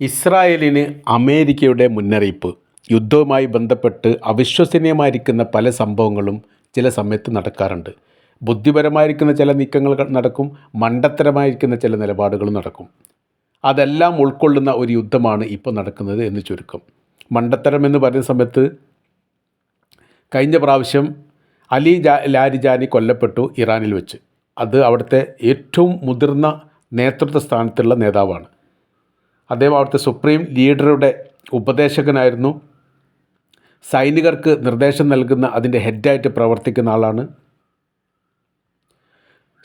ഇസ്രായേലിന് അമേരിക്കയുടെ മുന്നറിയിപ്പ്. യുദ്ധവുമായി ബന്ധപ്പെട്ട് അവിശ്വസനീയമായിരിക്കുന്ന പല സംഭവങ്ങളും ചില സമയത്ത് നടക്കാറുണ്ട്. ബുദ്ധിപരമായിരിക്കുന്ന ചില നീക്കങ്ങൾ നടക്കും, മണ്ടത്തരമായിരിക്കുന്ന ചില നിലപാടുകളും നടക്കും. അതെല്ലാം ഉൾക്കൊള്ളുന്ന ഒരു യുദ്ധമാണ് ഇപ്പോൾ നടക്കുന്നത് എന്ന് ചുരുക്കം. മണ്ടത്തരം എന്ന് പറയുന്ന സമയത്ത് കഴിഞ്ഞ പ്രാവശ്യം അലി ലാരിജാനി കൊല്ലപ്പെട്ടു ഇറാനിൽ വെച്ച്. അത് അവിടുത്തെ ഏറ്റവും മുതിർന്ന നേതൃത്വ സ്ഥാനത്തുള്ള നേതാവാണ്. അദ്ദേഹം അവിടുത്തെ സുപ്രീം ലീഡറുടെ ഉപദേശകനായിരുന്നു. സൈനികർക്ക് നിർദ്ദേശം നൽകുന്ന അതിൻ്റെ ഹെഡായിട്ട് പ്രവർത്തിക്കുന്ന ആളാണ്.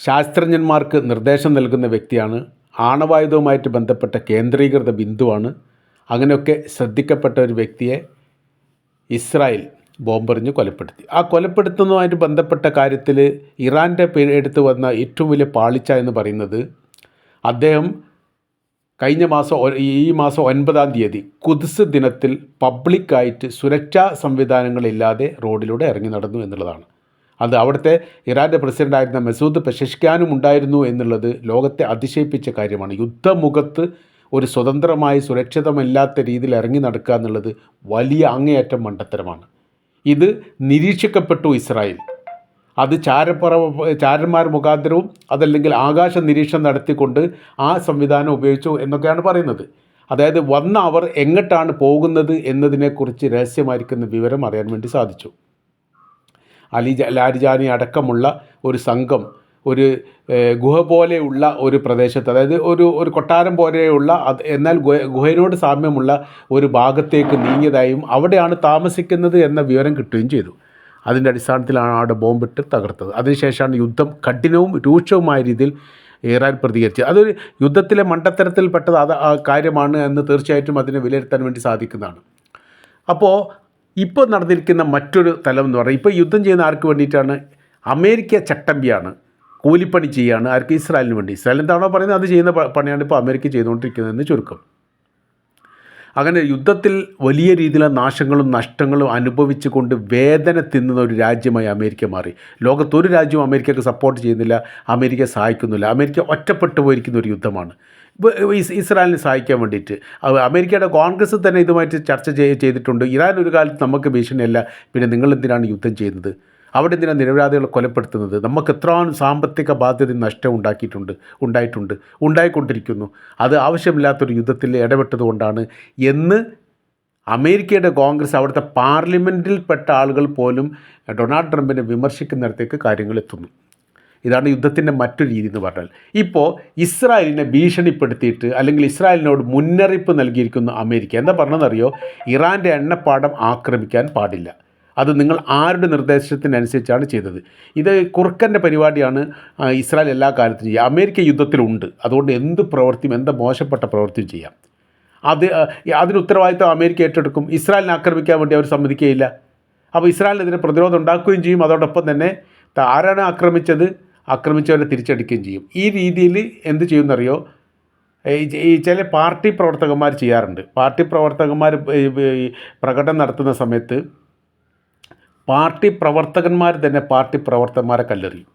ശാസ്ത്രജ്ഞന്മാർക്ക് നിർദ്ദേശം നൽകുന്ന വ്യക്തിയാണ്. ആണവായുധവുമായിട്ട് ബന്ധപ്പെട്ട കേന്ദ്രീകൃത ബിന്ദുവാണ്. അങ്ങനെയൊക്കെ ശ്രദ്ധിക്കപ്പെട്ട ഒരു വ്യക്തിയെ ഇസ്രായേൽ ബോംബെറിഞ്ഞ് കൊലപ്പെടുത്തി. ആ കൊലപ്പെടുത്തുന്നതുമായിട്ട് ബന്ധപ്പെട്ട കാര്യത്തിൽ ഇറാൻ്റെ എടുത്ത് വന്ന ഏറ്റവും വലിയ പാളിച്ച എന്ന് പറയുന്നത്, അദ്ദേഹം കഴിഞ്ഞ മാസം ഈ മാസം 9-ാം തീയതി ഖുദ്സ് ദിനത്തിൽ പബ്ലിക്കായിട്ട് സുരക്ഷാ സംവിധാനങ്ങളില്ലാതെ റോഡിലൂടെ ഇറങ്ങി നടന്നു എന്നുള്ളതാണ്. അത് അവിടുത്തെ ഇറാൻ്റെ പ്രസിഡൻ്റായിരുന്ന മസൂദ് പെഷഷ്ക്യാനും ഉണ്ടായിരുന്നു എന്നുള്ളത് ലോകത്തെ അതിശയിപ്പിച്ച കാര്യമാണ്. യുദ്ധമുഖത്ത് ഒരു സ്വതന്ത്രമായി സുരക്ഷിതമല്ലാത്ത രീതിയിൽ ഇറങ്ങി നടക്കുക എന്നുള്ളത് വലിയ അങ്ങേയറ്റം മണ്ടത്തരമാണ്. ഇത് നിരീക്ഷിക്കപ്പെട്ടു ഇസ്രായേൽ. അത് ചാരന്മാർ മുഖാന്തരവും അതല്ലെങ്കിൽ ആകാശ നിരീക്ഷണം നടത്തിക്കൊണ്ട് ആ സംവിധാനം ഉപയോഗിച്ചു എന്നൊക്കെയാണ് പറയുന്നത്. അതായത് വന്ന അവർ എങ്ങോട്ടാണ് പോകുന്നത് എന്നതിനെക്കുറിച്ച് രഹസ്യമായിരിക്കുന്ന വിവരം അറിയാൻ വേണ്ടി സാധിച്ചു. ലാരിജാനി അടക്കമുള്ള ഒരു സംഘം ഒരു ഗുഹ പോലെയുള്ള ഒരു പ്രദേശത്ത്, അതായത് ഒരു കൊട്ടാരം പോലെയുള്ള എന്നാൽ ഗുഹയോട് സാമ്യമുള്ള ഒരു ഭാഗത്തേക്ക് നീങ്ങിയതായും അവിടെയാണ് താമസിക്കുന്നത് എന്ന വിവരം കിട്ടുകയും ചെയ്തു. അതിൻ്റെ അടിസ്ഥാനത്തിലാണ് അവിടെ ബോംബിട്ട് തകർത്തത്. അതിനുശേഷമാണ് യുദ്ധം കഠിനവും രൂക്ഷവുമായ രീതിയിൽ ഇറാൻ പ്രതികരിച്ചത്. അതൊരു യുദ്ധത്തിലെ മണ്ടത്തരത്തിൽപ്പെട്ടത് കാര്യമാണ് എന്ന് തീർച്ചയായിട്ടും അതിനെ വിലയിരുത്താൻ വേണ്ടി സാധിക്കുന്നതാണ്. അപ്പോൾ ഇപ്പോൾ നടന്നിരിക്കുന്ന മറ്റൊരു തലം എന്ന് പറഞ്ഞാൽ, ഇപ്പോൾ യുദ്ധം ചെയ്യുന്ന ആർക്ക് വേണ്ടിയിട്ടാണ്? അമേരിക്ക ചട്ടമ്പിയാണ്, കൂലിപ്പണി ചെയ്യുകയാണ്. ആർക്ക്? ഇസ്രായേലിന് വേണ്ടി. ഇസ്രായേൽ എന്താണോ പറയുന്നത് അത് ചെയ്യുന്ന പണിയാണ് ഇപ്പോൾ അമേരിക്ക ചെയ്തുകൊണ്ടിരിക്കുന്നതെന്ന് ചുരുക്കം. അങ്ങനെ യുദ്ധത്തിൽ വലിയ രീതിയിലുള്ള നാശങ്ങളും നഷ്ടങ്ങളും അനുഭവിച്ചു കൊണ്ട് വേദന തിന്നുന്ന ഒരു രാജ്യമായി അമേരിക്ക മാറി. ലോകത്തൊരു രാജ്യവും അമേരിക്കയ്ക്ക് സപ്പോർട്ട് ചെയ്യുന്നില്ല, അമേരിക്ക സഹായിക്കുന്നില്ല. അമേരിക്ക ഒറ്റപ്പെട്ടു പോയിരിക്കുന്ന ഒരു യുദ്ധമാണ് ഇസ്രായേലിനെ സഹായിക്കാൻ വേണ്ടിയിട്ട്. അമേരിക്കയുടെ കോൺഗ്രസ് തന്നെ ഇതുമായിട്ട് ചർച്ച ചെയ്തിട്ടുണ്ട്. ഇറാൻ ഒരു കാലത്ത് നമുക്ക് ഭീഷണിയല്ല, പിന്നെ നിങ്ങളെന്തിനാണ് യുദ്ധം ചെയ്യുന്നത്? അവിടെ എന്തിനാണ് നിരപരാധികളെ കൊലപ്പെടുത്തുന്നത്? നമുക്ക് എത്രയും സാമ്പത്തിക ബാധ്യത നഷ്ടം ഉണ്ടായിക്കൊണ്ടിരിക്കുന്നു. അത് ആവശ്യമില്ലാത്തൊരു യുദ്ധത്തിൽ ഇടപെട്ടതുകൊണ്ടാണ് എന്ന് അമേരിക്കയുടെ കോൺഗ്രസ്, അവിടുത്തെ പാർലമെൻറ്റിൽപ്പെട്ട ആളുകൾ പോലും ഡൊണാൾഡ് ട്രംപിനെ വിമർശിക്കുന്നിടത്തേക്ക് കാര്യങ്ങൾ എത്തുന്നു. ഇതാണ് യുദ്ധത്തിൻ്റെ മറ്റൊരു രീതി എന്ന് പറഞ്ഞാൽ. ഇപ്പോൾ ഇസ്രായേലിനെ ഭീഷണിപ്പെടുത്തിയിട്ട് അല്ലെങ്കിൽ ഇസ്രായേലിനോട് മുന്നറിയിപ്പ് നൽകിയിരിക്കുന്നു അമേരിക്ക. എന്താ പറഞ്ഞതെന്നറിയോ? ഇറാൻ്റെ എണ്ണപ്പാടം ആക്രമിക്കാൻ പാടില്ല. അത് നിങ്ങൾ ആരുടെ നിർദ്ദേശത്തിനനുസരിച്ചാണ് ചെയ്തത്. ഇത് കുറുക്കൻ്റെ പരിപാടിയാണ് ഇസ്രായേൽ എല്ലാ കാലത്തും ചെയ്യുക. അമേരിക്ക യുദ്ധത്തിലുണ്ട്, അതുകൊണ്ട് എന്ത് പ്രവൃത്തിയും, എന്ത് മോശപ്പെട്ട പ്രവൃത്തിയും ചെയ്യാം. അതിന് ഉത്തരവാദിത്വം അമേരിക്ക ഏറ്റെടുക്കും. ഇസ്രായേലിനെ ആക്രമിക്കാൻ വേണ്ടി അവർ സമ്മതിക്കുകയില്ല. അപ്പോൾ ഇസ്രായേലിനെതിരെ പ്രതിരോധം ഉണ്ടാക്കുകയും ചെയ്യും. അതോടൊപ്പം തന്നെ ആരാണ് ആക്രമിച്ചവരെ തിരിച്ചടിക്കുകയും ചെയ്യും. ഈ രീതിയിൽ എന്ത് ചെയ്യുമെന്നറിയോ? ഈ ചില പാർട്ടി പ്രവർത്തകന്മാർ ചെയ്യാറുണ്ട്. പാർട്ടി പ്രവർത്തകന്മാർ പ്രകടനം നടത്തുന്ന സമയത്ത് പാർട്ടി പ്രവർത്തകന്മാർ തന്നെ പാർട്ടി പ്രവർത്തകന്മാരെ കല്ലെറിയും.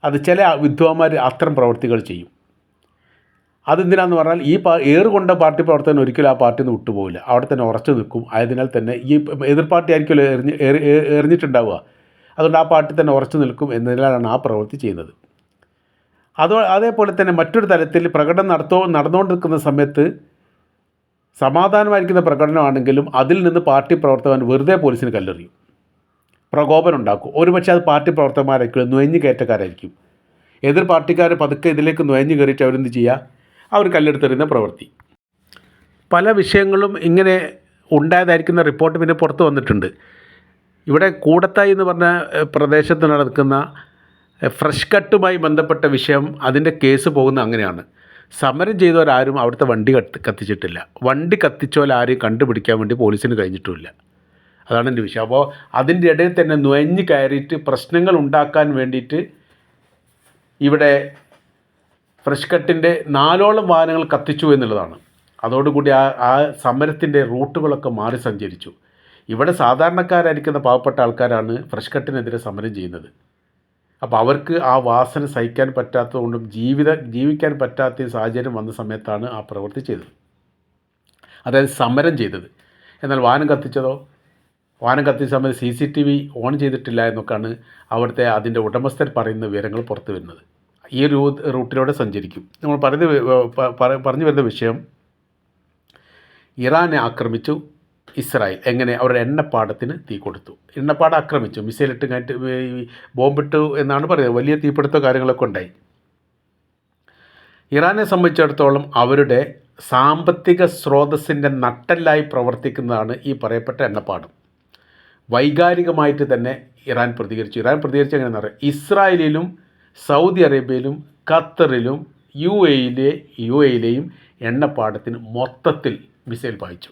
അത് ചില വിദ്വാന്മാർ അത്തരം പ്രവർത്തികൾ ചെയ്യും. അതെന്തിനാന്ന് പറഞ്ഞാൽ, ഈ ഏറുകൊണ്ട പാർട്ടി പ്രവർത്തകൻ ഒരിക്കലും ആ പാർട്ടിയിൽ നിന്ന് വിട്ടുപോകില്ല, അവിടെ തന്നെ ഉറച്ചു നിൽക്കും. ആയതിനാൽ തന്നെ ഈ എതിർ പാർട്ടി ആയിരിക്കുമല്ലോ എറിഞ്ഞിട്ടുണ്ടാവുക, അതുകൊണ്ട് ആ പാർട്ടി തന്നെ ഉറച്ചു നിൽക്കും എന്നതിനാലാണ് ആ പ്രവൃത്തി ചെയ്യുന്നത്. അതേപോലെ തന്നെ മറ്റൊരു തലത്തിൽ പ്രകടനം നടന്നുകൊണ്ടിരിക്കുന്ന സമയത്ത് സമാധാനമായിരിക്കുന്ന പ്രകടനമാണെങ്കിലും അതിൽ നിന്ന് പാർട്ടി പ്രവർത്തകൻ വെറുതെ പോലീസിന് കല്ലെറിയും, പ്രകോപനം ഉണ്ടാക്കും. ഒരുപക്ഷെ അത് പാർട്ടി പ്രവർത്തകന്മാരായിരിക്കും, നുഴഞ്ഞു കയറ്റക്കാരായിരിക്കും. എതിർ പാർട്ടിക്കാർ പതുക്കെ ഇതിലേക്ക് നുഴഞ്ഞു കയറിയിട്ട് അവരെന്ത് ചെയ്യുക? അവർ കല്ലെടുത്തെറിയുന്ന പ്രവൃത്തി. പല വിഷയങ്ങളും ഇങ്ങനെ ഉണ്ടായതായിരിക്കുന്ന റിപ്പോർട്ട് പിന്നെ പുറത്ത് വന്നിട്ടുണ്ട്. ഇവിടെ കൂടത്തായി എന്ന് പറഞ്ഞ പ്രദേശത്ത് നടക്കുന്ന ഫ്രഷ് കട്ടുമായി ബന്ധപ്പെട്ട വിഷയം, അതിൻ്റെ കേസ് പോകുന്നത് അങ്ങനെയാണ്. സമരം ചെയ്തവരാരും അവിടുത്തെ വണ്ടി കത്തിച്ചിട്ടില്ല. വണ്ടി കത്തിച്ചവരാരും കണ്ടുപിടിക്കാൻ വേണ്ടി പോലീസിന് കഴിഞ്ഞിട്ടുമില്ല. അതാണ് എൻ്റെ വിഷയം. അപ്പോൾ അതിൻ്റെ ഇടയിൽ തന്നെ നുഴഞ്ഞു കയറിയിട്ട് പ്രശ്നങ്ങൾ ഉണ്ടാക്കാൻ വേണ്ടിയിട്ട് ഇവിടെ ഫ്രഷ് കട്ടിൻ്റെ 4ഓളം വാഹനങ്ങൾ കത്തിച്ചു എന്നുള്ളതാണ്. അതോടുകൂടി ആ സമരത്തിൻ്റെ റൂട്ടുകളൊക്കെ മാറി സഞ്ചരിച്ചു. ഇവിടെ സാധാരണക്കാരായിരിക്കുന്ന പാവപ്പെട്ട ആൾക്കാരാണ് ഫ്രഷ് കട്ടിനെതിരെ സമരം ചെയ്യുന്നത്. അപ്പോൾ അവർക്ക് ആ വാസന സഹിക്കാൻ പറ്റാത്തതുകൊണ്ടും ജീവിക്കാൻ പറ്റാത്ത സാഹചര്യം വന്ന സമയത്താണ് ആ പ്രവൃത്തി ചെയ്തത്. അതായത് സമരം ചെയ്തത്. എന്നാൽ വാഹനം കത്തിച്ചതോ, വാഹനം കത്തിച്ച സമയത്ത് CCTV ഓൺ ചെയ്തിട്ടില്ല എന്നൊക്കെയാണ് അവിടുത്തെ അതിൻ്റെ ഉടമസ്ഥർ പറയുന്ന വിവരങ്ങൾ പുറത്തു വരുന്നത്. ഈ ഒരു റൂട്ടിലൂടെ സഞ്ചരിക്കും. നമ്മൾ പറഞ്ഞു വരുന്ന വിഷയം, ഇറാനെ ആക്രമിച്ചു ഇസ്രായേൽ. എങ്ങനെ? അവരുടെ എണ്ണപ്പാടത്തിന് തീ കൊടുത്തു. എണ്ണപ്പാടം ആക്രമിച്ചു, മിസൈലിട്ട് കഴിഞ്ഞിട്ട് ബോംബിട്ടു എന്നാണ് പറയുന്നത്. വലിയ തീപിടുത്തോ കാര്യങ്ങളൊക്കെ ഉണ്ടായി. ഇറാനെ സംബന്ധിച്ചിടത്തോളം അവരുടെ സാമ്പത്തിക സ്രോതസ്സിൻ്റെ നട്ടെല്ലായി പ്രവർത്തിക്കുന്നതാണ് ഈ പറയപ്പെട്ട എണ്ണപ്പാടം. വൈകാരികമായിട്ട് തന്നെ ഇറാൻ പ്രതികരിച്ചു. ഇറാൻ പ്രതികരിച്ച എങ്ങനെയാണെന്ന് പറയാം, ഇസ്രായേലിലും സൗദി അറേബ്യയിലും ഖത്തറിലും UAEയിലെയും എണ്ണപ്പാടത്തിന് മൊത്തത്തിൽ മിസൈൽ പായിച്ചു.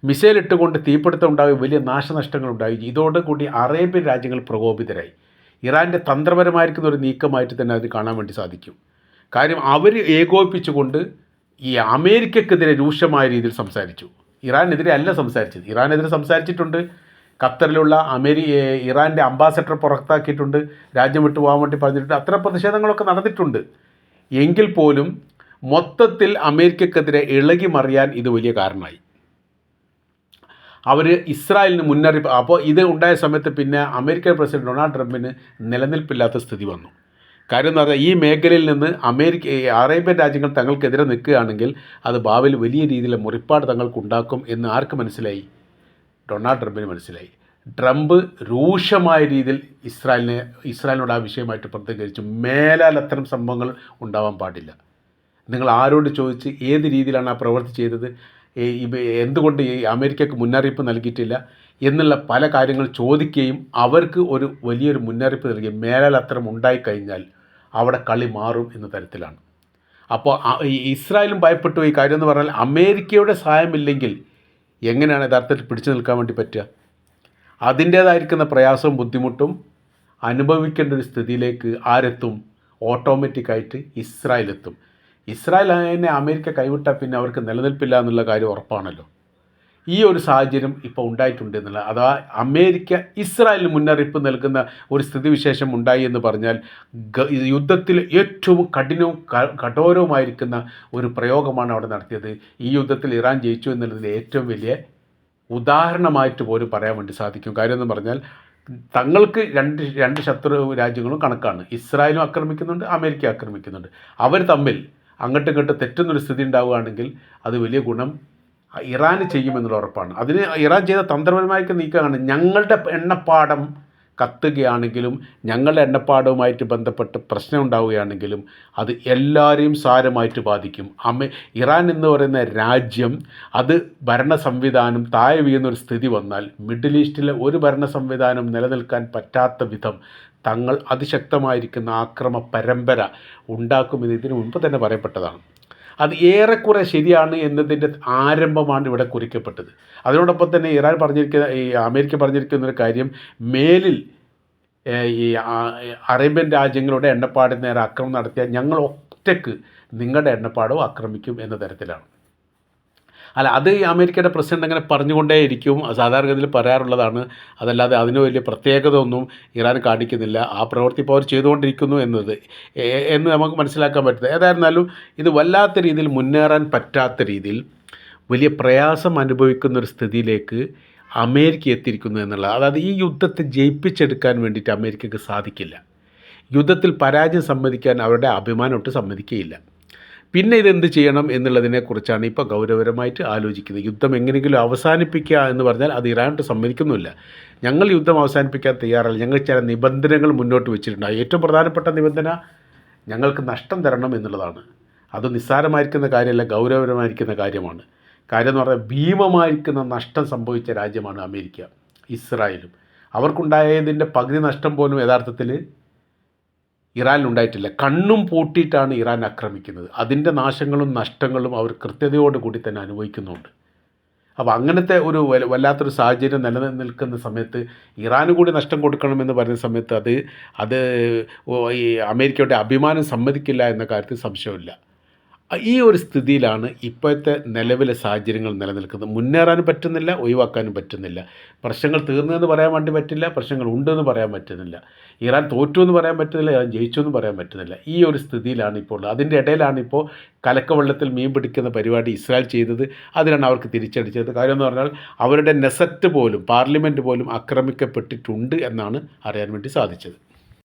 മിസൈൽ ഇട്ടുകൊണ്ട് തീപിടുത്തം ഉണ്ടാവുകയും വലിയ നാശനഷ്ടങ്ങൾ ഉണ്ടാവുകയും. ഇതോടുകൂടി അറേബ്യൻ രാജ്യങ്ങൾ പ്രകോപിതരായി. ഇറാൻ്റെ തന്ത്രപരമായിരിക്കുന്ന ഒരു നീക്കമായിട്ട് തന്നെ അത് കാണാൻ വേണ്ടി സാധിക്കും. കാര്യം അവർ ഏകോപിപ്പിച്ചുകൊണ്ട് ഈ അമേരിക്കക്കെതിരെ രൂക്ഷമായ രീതിയിൽ സംസാരിച്ചു. ഇറാനെതിരെ അല്ല സംസാരിച്ചത്. ഇറാനെതിരെ സംസാരിച്ചിട്ടുണ്ട്. ഖത്തറിലുള്ള ഇറാൻ്റെ അംബാസഡർ പുറത്താക്കിയിട്ടുണ്ട്, രാജ്യം വിട്ടു പോകാൻ വേണ്ടി പറഞ്ഞിട്ടുണ്ട്. അത്തരം പ്രതിഷേധങ്ങളൊക്കെ നടന്നിട്ടുണ്ട്. എങ്കിൽ പോലും മൊത്തത്തിൽ അമേരിക്കക്കെതിരെ ഇളകി മറിയാൻ ഇത് വലിയ കാരണമായി. അവർ ഇസ്രായേലിന് മുന്നറിയിപ്പ്. അപ്പോൾ ഇത് ഉണ്ടായ സമയത്ത് പിന്നെ അമേരിക്കൻ പ്രസിഡന്റ് ഡൊണാൾഡ് ട്രംപിന് നിലനിൽപ്പില്ലാത്ത സ്ഥിതി വന്നു. കാര്യം എന്ന് പറഞ്ഞാൽ ഈ മേഖലയിൽ നിന്ന് അറേബ്യൻ രാജ്യങ്ങൾ തങ്ങൾക്കെതിരെ നിൽക്കുകയാണെങ്കിൽ അത് ഭാവിയിൽ വലിയ രീതിയിലെ മുറിപ്പാട് തങ്ങൾക്കുണ്ടാക്കും എന്ന് ആർക്ക് മനസ്സിലായി? ഡൊണാൾഡ് ട്രംപിന് മനസ്സിലായി. ട്രംപ് രൂക്ഷമായ രീതിയിൽ ഇസ്രായേലിനോട് ആ വിഷയമായിട്ട് പ്രതികരിച്ചു. മേലാൽ അത്തരം സംഭവങ്ങൾ ഉണ്ടാവാൻ പാടില്ല. നിങ്ങൾ ആരോട് ചോദിച്ച് ഏത് രീതിയിലാണ് ആ പ്രവൃത്തി ചെയ്തത്, എന്തുകൊണ്ട് ഈ അമേരിക്കക്ക് മുന്നറിയിപ്പ് നൽകിയിട്ടില്ല എന്നുള്ള പല കാര്യങ്ങൾ ചോദിക്കുകയും അവർക്ക് ഒരു വലിയൊരു മുന്നറിയിപ്പ് നൽകി മേലാൽ അത്തരം ഉണ്ടായിക്കഴിഞ്ഞാൽ അവിടെ കളി മാറും എന്ന തരത്തിലാണ്. അപ്പോൾ ഇസ്രായേലും ഭയപ്പെട്ടു. ഈ കാര്യം എന്ന് പറഞ്ഞാൽ അമേരിക്കയുടെ സഹായമില്ലെങ്കിൽ എങ്ങനെയാണ് യഥാർത്ഥത്തിൽ പിടിച്ചു നിൽക്കാൻ വേണ്ടി പറ്റുക? അതിൻ്റേതായിരിക്കുന്ന പ്രയാസവും ബുദ്ധിമുട്ടും അനുഭവിക്കേണ്ട ഒരു സ്ഥിതിയിലേക്ക് ആരെത്തും? ഓട്ടോമാറ്റിക്കായിട്ട് ഇസ്രായേലെത്തും. ഇസ്രായേൽ അതിനെ അമേരിക്ക കൈവിട്ടാൽ പിന്നെ അവർക്ക് നിലനിൽപ്പില്ല എന്നുള്ള കാര്യം ഉറപ്പാണല്ലോ. ഈ ഒരു സാഹചര്യം ഇപ്പോൾ ഉണ്ടായിട്ടുണ്ട് എന്നുള്ള, അഥവാ അമേരിക്ക ഇസ്രായേലിന് മുന്നറിയിപ്പ് നൽകുന്ന ഒരു സ്ഥിതിവിശേഷം ഉണ്ടായി എന്ന് പറഞ്ഞാൽ യുദ്ധത്തിൽ ഏറ്റവും കഠോരവുമായിരിക്കുന്ന ഒരു പ്രയോഗമാണ് അവിടെ നടത്തിയത്. ഈ യുദ്ധത്തിൽ ഇറാൻ ജയിച്ചു എന്നുള്ളതിൽ ഏറ്റവും വലിയ ഉദാഹരണമായിട്ട് പോലും പറയാൻ വേണ്ടി സാധിക്കും. കാര്യം എന്ന് പറഞ്ഞാൽ തങ്ങൾക്ക് രണ്ട് ശത്രു രാജ്യങ്ങളും കണക്കാണ്. ഇസ്രായേലും ആക്രമിക്കുന്നുണ്ട്, അമേരിക്ക ആക്രമിക്കുന്നുണ്ട്. അവർ തമ്മിൽ അങ്ങോട്ടും ഇങ്ങോട്ടും തെറ്റുന്നൊരു സ്ഥിതി ഉണ്ടാവുകയാണെങ്കിൽ അത് വലിയ ഗുണം ഇറാന് ചെയ്യുമെന്നുള്ള ഉറപ്പാണ്. അതിന് ഇറാൻ ചെയ്ത തന്ത്രപരമായ നീക്കമാണ്. ഞങ്ങളുടെ എണ്ണപ്പാടം കത്തുകയാണെങ്കിലും ഞങ്ങളുടെ എണ്ണപ്പാടവുമായിട്ട് ബന്ധപ്പെട്ട് പ്രശ്നം ഉണ്ടാവുകയാണെങ്കിലും അത് എല്ലാവരെയും സാരമായിട്ട് ബാധിക്കും. ഇറാൻ എന്ന് പറയുന്ന രാജ്യം അത് ഭരണ സംവിധാനം താഴെ വീഴുന്നൊരു സ്ഥിതി വന്നാൽ മിഡിൽ ഈസ്റ്റിലെ ഒരു ഭരണ സംവിധാനം നിലനിൽക്കാൻ പറ്റാത്ത വിധം തങ്ങൾ അതിശക്തമായിരിക്കുന്ന ആക്രമ പരമ്പര ഉണ്ടാക്കുമെന്ന് ഇതിനു മുൻപ് തന്നെ പറയപ്പെട്ടതാണ്. അത് ഏറെക്കുറെ ശരിയാണ് എന്നതിൻ്റെ ആരംഭമാണ് ഇവിടെ കുറിക്കപ്പെട്ടത്. അതിനോടൊപ്പം തന്നെ അമേരിക്ക പറഞ്ഞിരിക്കുന്ന ഒരു കാര്യം, മേലിൽ ഈ അറേബ്യൻ രാജ്യങ്ങളുടെ എണ്ണപ്പാടിന് നേരെ ആക്രമണം നടത്തിയാൽ ഞങ്ങൾ ഒറ്റയ്ക്ക് നിങ്ങളുടെ എണ്ണപ്പാടവും ആക്രമിക്കും എന്ന തരത്തിലാണ്. അല്ല, അത് ഈ അമേരിക്കയുടെ പ്രസിഡന്റ് അങ്ങനെ പറഞ്ഞുകൊണ്ടേയിരിക്കും, സാധാരണഗതിയിൽ പറയാറുള്ളതാണ്. അതല്ലാതെ അതിന് വലിയ പ്രത്യേകത ഒന്നും ഇറാൻ കാണിക്കുന്നില്ല. ആ പ്രവൃത്തി ഇപ്പോൾ അവർ ചെയ്തുകൊണ്ടിരിക്കുന്നു എന്ന് നമുക്ക് മനസ്സിലാക്കാൻ പറ്റുന്നത്. ഏതായിരുന്നാലും ഇത് വല്ലാത്ത രീതിയിൽ മുന്നേറാൻ പറ്റാത്ത രീതിയിൽ വലിയ പ്രയാസം അനുഭവിക്കുന്ന ഒരു സ്ഥിതിയിലേക്ക് അമേരിക്ക എത്തിയിരിക്കുന്നു എന്നുള്ളത്. അതായത് ഈ യുദ്ധത്തെ ജയിപ്പിച്ചെടുക്കാൻ വേണ്ടിയിട്ട് അമേരിക്കക്ക് സാധിക്കില്ല. യുദ്ധത്തിൽ പരാജയം സമ്മതിക്കാൻ അവരുടെ അഭിമാനം ഒട്ട് സമ്മതിക്കുകയില്ല. പിന്നെ ഇതെന്ത് ചെയ്യണം എന്നുള്ളതിനെക്കുറിച്ചാണ് ഇപ്പോൾ ഗൗരവപരമായിട്ട് ആലോചിക്കുന്നത്. യുദ്ധം എങ്ങനെയെങ്കിലും അവസാനിപ്പിക്കുക എന്ന് പറഞ്ഞാൽ അത് ഇറാനോട്ട് സമ്മതിക്കുന്നില്ല. ഞങ്ങൾ യുദ്ധം അവസാനിപ്പിക്കാൻ തയ്യാറല്ല, ഞങ്ങൾ ചില നിബന്ധനകൾ മുന്നോട്ട് വെച്ചിട്ടുണ്ട്. ഏറ്റവും പ്രധാനപ്പെട്ട നിബന്ധന ഞങ്ങൾക്ക് നഷ്ടം തരണം എന്നുള്ളതാണ്. അത് നിസ്സാരമായിരിക്കുന്ന കാര്യമല്ല, ഗൗരവപരമായിരിക്കുന്ന കാര്യമാണ്. കാര്യം എന്ന് പറഞ്ഞാൽ ഭീമമായിരിക്കുന്ന നഷ്ടം സംഭവിച്ച രാജ്യമാണ് അമേരിക്ക, ഇസ്രായേലും. അവർക്കുണ്ടായതിൻ്റെ പകുതി നഷ്ടം പോലും യഥാർത്ഥത്തിൽ ഇറാനിലുണ്ടായിട്ടില്ല. കണ്ണും പൂട്ടിയിട്ടാണ് ഇറാൻ ആക്രമിക്കുന്നത്. അതിൻ്റെ നാശങ്ങളും നഷ്ടങ്ങളും അവർ കൃത്യതയോടുകൂടി തന്നെ അനുഭവിക്കുന്നുണ്ട്. അപ്പോൾ അങ്ങനത്തെ ഒരു വല്ലാത്തൊരു സാഹചര്യം നിലനിൽക്കുന്ന സമയത്ത് ഇറാന് കൂടി നഷ്ടം കൊടുക്കണമെന്ന് പറയുന്ന സമയത്ത് അത് ഈ അമേരിക്കയുടെ അഭിമാനം സമ്മതിക്കില്ല എന്ന കാര്യത്തിൽ സംശയമില്ല. ഈ ഒരു സ്ഥിതിയിലാണ് ഇപ്പോഴത്തെ നിലവിലെ സാഹചര്യങ്ങൾ നിലനിൽക്കുന്നത്. മുന്നേറാനും പറ്റുന്നില്ല, ഒഴിവാക്കാനും പറ്റുന്നില്ല. പ്രശ്നങ്ങൾ തീർന്നുവെന്ന് പറയാൻ വേണ്ടി പറ്റില്ല, പ്രശ്നങ്ങൾ ഉണ്ടെന്ന് പറയാൻ പറ്റുന്നില്ല. ഇറാൻ തോറ്റു എന്ന് പറയാൻ പറ്റുന്നില്ല, ഇറാൻ ജയിച്ചു എന്ന് പറയാൻ പറ്റുന്നില്ല. ഈ ഒരു സ്ഥിതിയിലാണ് ഇപ്പോൾ ഉള്ളത്. അതിൻ്റെ ഇടയിലാണ് ഇപ്പോൾ കലക്കവെള്ളത്തിൽ മീൻ പിടിക്കുന്ന പരിപാടി ഇസ്രായേൽ ചെയ്തത്. അതിനാണ് അവർക്ക് തിരിച്ചടിച്ചത്. കാര്യം എന്ന് പറഞ്ഞാൽ അവരുടെ നെസറ്റ് പോലും, പാർലമെൻറ്റ് പോലും ആക്രമിക്കപ്പെട്ടിട്ടുണ്ട് എന്നാണ് അറിയാൻ വേണ്ടി സാധിച്ചത്.